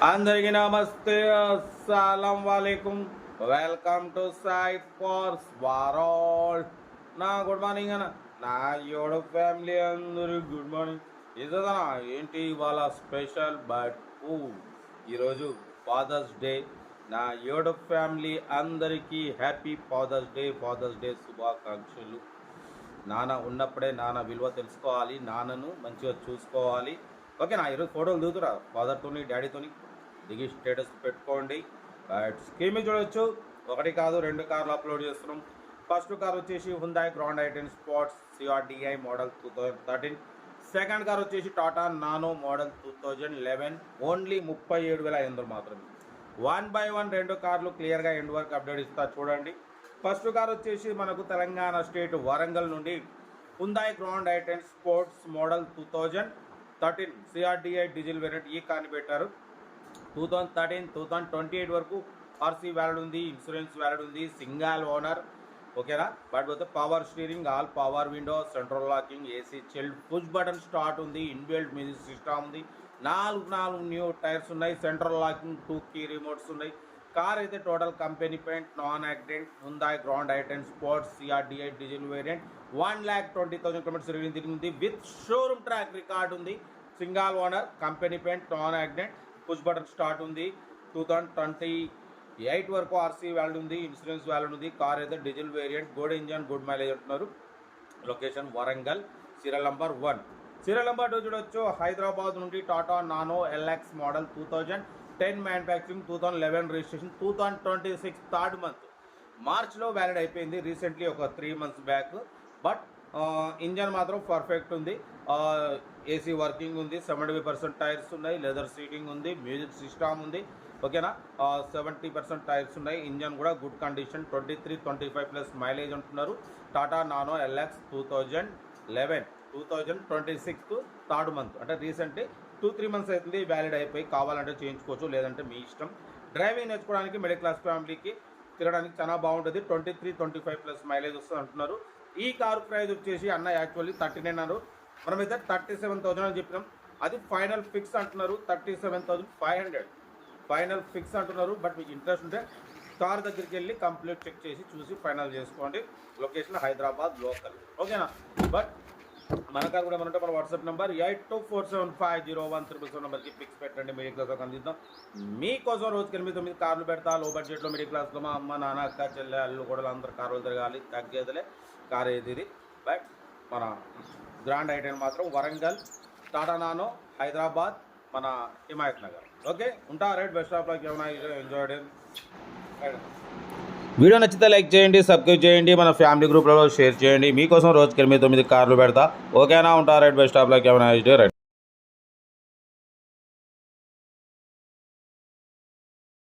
అందరికీ నమస్తే, అస్సలం వాలేకుం. Welcome to Sai farms world. నా గుడ్ మార్నింగ్ అన్న, నా యోడ ఫ్యామిలీ అందరూ గుడ్ మార్నింగ్. ఇదనా ఏంటి ఇవాళ స్పెషల్ బట్ ఈరోజు ఫాదర్స్ డే. నా యోడ ఫ్యామిలీ అందరికీ హ్యాపీ ఫాదర్స్ డే శుభాకాంక్షలు. నాన్న ఉన్నప్పుడే నాన్న విలువ తెలుసుకోవాలి, నాన్నను మంచిగా చూసుకోవాలి. ఓకేనా? ఈరోజు ఫోటోలు దిగుతురా ఫాదర్తోని డాడీతోని దిగి స్టేటస్ పెట్టుకోండి. స్కీమ్ చూడవచ్చు. ఒకటి కాదు, 2 కార్లు అప్లోడ్ చేస్తున్నాం. ఫస్ట్ కార్ వచ్చేసి హుందాయ్ గ్రాండ్ ఐ10 sports CRDI model 2013. Second car వచ్చేసి టాటా నానో మోడల్ 2011. ఓన్లీ 37,500 మాత్రమే. 1 by 1 2 కార్లు క్లియర్గా ఎండ్ వరకు అప్డేట్ ఇస్తా చూడండి. ఫస్ట్ కార్ వచ్చేసి మనకు తెలంగాణ స్టేట్ వరంగల్ నుండి హుందాయ్ గ్రాండ్ ఐ10 sports model 2013 CRDI diesel variant. ఈ కార్ని పెట్టారు. 2013 2028 వరకు ఆర్సీ వ్యాలిడ్ ఉంది, ఇన్సూరెన్స్ వ్యాలిడ్ ఉంది, సింగల్ ఓనర్. ఓకేనా? బట్ పోతే power steering, all power window, central locking, AC chilled, push button start ఉంది, ఇన్బిల్ట్ మ్యూజిక్ సిస్టమ్ ఉంది, 4 న్యూ టైర్స్ ఉన్నాయి, సెంట్రల్ లాకింగ్, 2 కీ రిమోట్స్ ఉన్నాయి. కార్ అయితే total company paint, non accident, Hyundai grand ఐ10 sports CRDI diesel variant. 1,20,000 kilometres తిరిగింది with showroom track record ఉంది. Single owner, company paint, non accident, push button start ఉంది. 2028 వరకు RC valid ఉంది, insurance valid ఉంది. Car అయితే diesel variant, good engine, good mileage అంటున్నారు. Location Warangal. Serial number 1. Serial number 2 చూడొచ్చు. హైదరాబాద్ నుండి Tata Nano LX model 2010 manufacturing, 2011 registration, 2026 third month మార్చ్లో valid అయిపోయింది. రీసెంట్లీ ఒక 3 months బ్యాక్. బట్ ఇంజన్ మాత్రం పర్ఫెక్ట్ ఉంది. ఏసీ వర్కింగ్ ఉంది, 75% టైర్స్ ఉన్నాయి, లెదర్ సీటింగ్ ఉంది, మ్యూజిక్ సిస్టమ్ ఉంది. ఓకేనా? 70% టైర్స్ ఉన్నాయి. ఇంజన్ కూడా గుడ్ కండిషన్. 23-25+ మైలేజ్ అంటున్నారు. Tata Nano LX 2011 2026 third month అంటే రీసెంట్లీ 2-3 months అవుతుంది వ్యాలిడ్ అయిపోయి. కావాలంటే చేయించుకోవచ్చు, లేదంటే మీ ఇష్టం. డ్రైవింగ్ నేర్చుకోవడానికి మిడిల్ క్లాస్ ఫ్యామిలీకి తిరగడానికి చాలా బాగుంటుంది. 23-25+ మైలేజ్ వస్తుంది అంటున్నారు. ఈ కారు ప్రైస్ వచ్చేసి అన్న యాక్చువల్లీ 39 అన్నారు. మనమైతే 37,000 అని చెప్పినాం. అది ఫైనల్ ఫిక్స్ అంటున్నారు. 37,500 ఫైనల్ ఫిక్స్ అంటున్నారు. బట్ మీకు ఇంట్రెస్ట్ ఉంటే కార్ దగ్గరికి వెళ్ళి కంప్లీట్ చెక్ చేసి చూసి ఫైనల్ చేసుకోండి. Location Hyderabad local. ఓకేనా? బట్ మన కార్ కూడా ఏమంటే మన వాట్సాప్ నెంబర్ 8247501377 నెంబర్కి పిక్స్ పెట్టండి. మిడిల్ క్లాస్లో అందిద్దాం. మీకోసం రోజుకి 8-9 కార్లు పెడతా. లో బడ్జెట్లో మిడిల్ క్లాస్లో మా అమ్మ నాన్న అక్క చెల్లె అల్లు కూడా అందరూ కార్లు తిరగాలి. తగ్గేదిలే కార్ ఏది. బట్ మన గ్రాండ్ ఐ10 మాత్రం వరంగల్, టాటా నానో హైదరాబాద్, మన హిమాయత్ నగర్. ఓకే, ఉంటా. Right, best of luck. ఏమైనా ఎంజాయ్డ్. వీడియో నచ్చితే లైక్ చేయండి, సబ్స్క్రైబ్ చేయండి, మన ఫ్యామిలీ గ్రూప్లలో షేర్ చేయండి. మీకోసం రోజుకి 8-9 కార్లు పెడతా. ఓకేనా? ఉంటా. Right, best of luck. ఏమైనా రైట్.